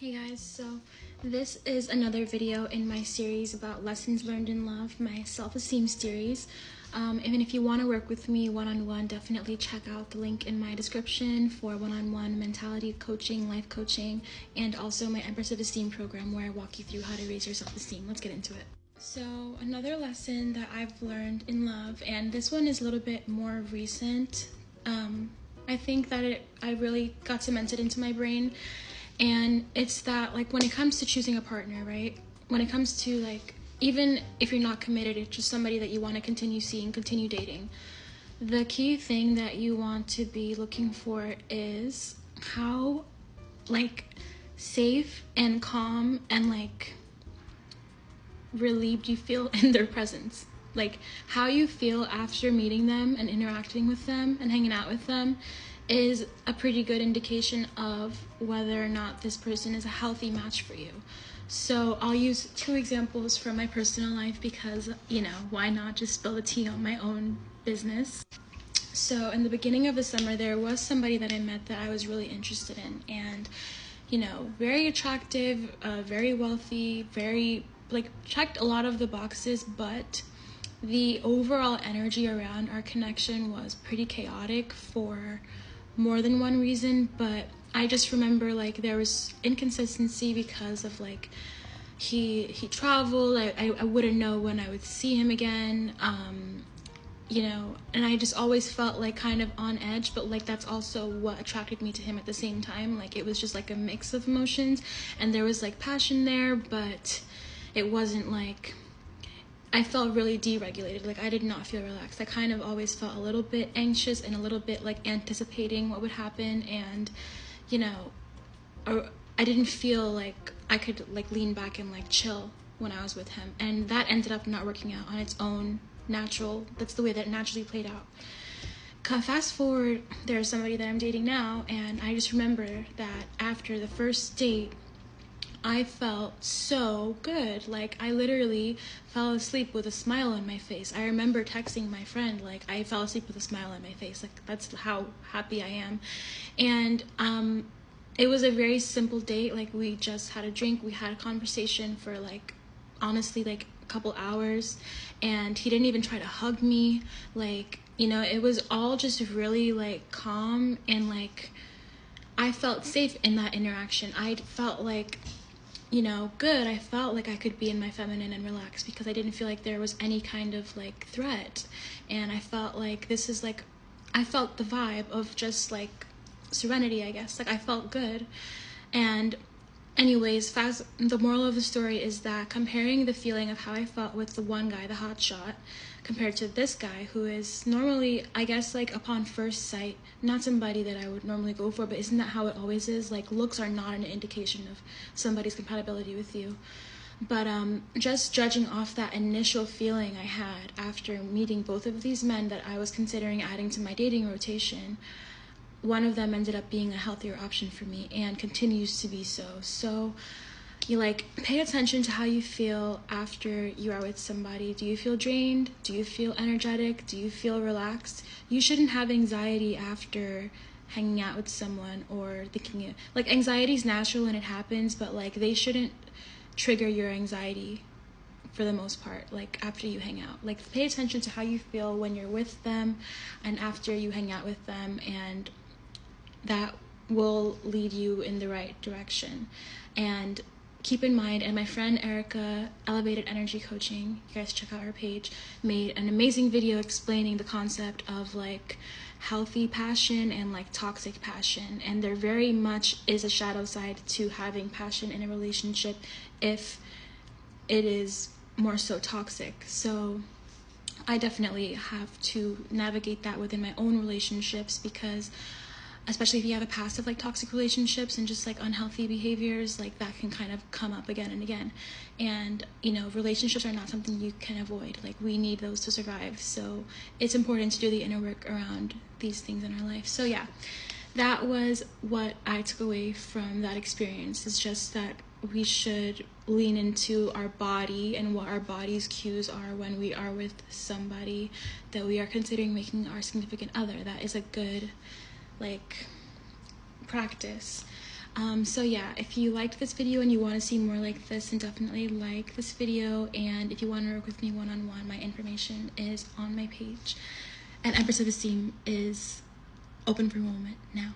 Hey guys, so this is another video in my series about lessons learned in love, my self-esteem series. And if you want to work with me one-on-one, definitely check out the link in my description for one-on-one mentality coaching, life coaching, and also my Empress of Esteem program where I walk you through how to raise your self-esteem. Let's get into it. So another lesson that I've learned in love, and this one is a little bit more recent. I think that I really got cemented into my brain. And it's that, like, when it comes to choosing a partner, right? When it comes to, like, even if you're not committed, it's just somebody that you want to continue seeing, continue dating. The key thing that you want to be looking for is how, like, safe and calm and, like, relieved you feel in their presence. Like, how you feel after meeting them and interacting with them and hanging out with them is a pretty good indication of whether or not this person is a healthy match for you. So I'll use two examples from my personal life because, you know, why not just spill the tea on my own business? So in the beginning of the summer, there was somebody that I met that I was really interested in, and, you know, very attractive, very wealthy, very, like, checked a lot of the boxes, but the overall energy around our connection was pretty chaotic for more than one reason. But I just remember, like, there was inconsistency because of, like, he traveled. I wouldn't know when I would see him again, you know, and I just always felt like kind of on edge, but like that's also what attracted me to him at the same time. Like, it was just like a mix of emotions, and there was like passion there, but it wasn't like, I felt really deregulated. Like, I did not feel relaxed. I kind of always felt a little bit anxious and a little bit like anticipating what would happen, and, you know, I didn't feel like I could like lean back and like chill when I was with him, and that ended up not working out on its own natural. That's the way that it naturally played out. Fast forward, there's somebody that I'm dating now, and I just remember that after the first date, I felt so good. Like, I literally fell asleep with a smile on my face. I remember texting my friend, like, I fell asleep with a smile on my face. Like, that's how happy I am. And it was a very simple date. Like, we just had a drink. We had a conversation for, like, honestly, like, a couple hours. And he didn't even try to hug me. Like, you know, it was all just really, like, calm. And, like, I felt safe in that interaction. I felt like, you know, good. I felt like I could be in my feminine and relax because I didn't feel like there was any kind of like threat. And I felt like this is like, I felt the vibe of just like serenity, I guess. Like, I felt good. And anyways, the moral of the story is that comparing the feeling of how I felt with the one guy, the hot shot, compared to this guy who is normally, I guess, like, upon first sight, not somebody that I would normally go for, but isn't that how it always is? Like, looks are not an indication of somebody's compatibility with you. But just judging off that initial feeling I had after meeting both of these men that I was considering adding to my dating rotation, one of them ended up being a healthier option for me and continues to be so. So you, like, pay attention to how you feel after you are with somebody. Do you feel drained? Do you feel energetic? Do you feel relaxed? You shouldn't have anxiety after hanging out with someone or thinking it. Like, anxiety is natural and it happens, but like, they shouldn't trigger your anxiety for the most part, like, after you hang out. Like, pay attention to how you feel when you're with them and after you hang out with them, and that will lead you in the right direction. And keep in mind, and my friend Erica, Elevated Energy Coaching, you guys check out her page, made an amazing video explaining the concept of like healthy passion and like toxic passion. And there very much is a shadow side to having passion in a relationship if it is more so toxic. So I definitely have to navigate that within my own relationships, because especially if you have a past of like toxic relationships and just like unhealthy behaviors, like that can kind of come up again and again. And, you know, relationships are not something you can avoid. Like, we need those to survive. So it's important to do the inner work around these things in our life. So yeah, that was what I took away from that experience. It's just that we should lean into our body and what our body's cues are when we are with somebody that we are considering making our significant other. That is a good, like, practice. So yeah, if you liked this video and you want to see more like this, then definitely like this video. And if you want to work with me one-on-one, my information is on my page. And Empress of Esteem is open for enrollment now.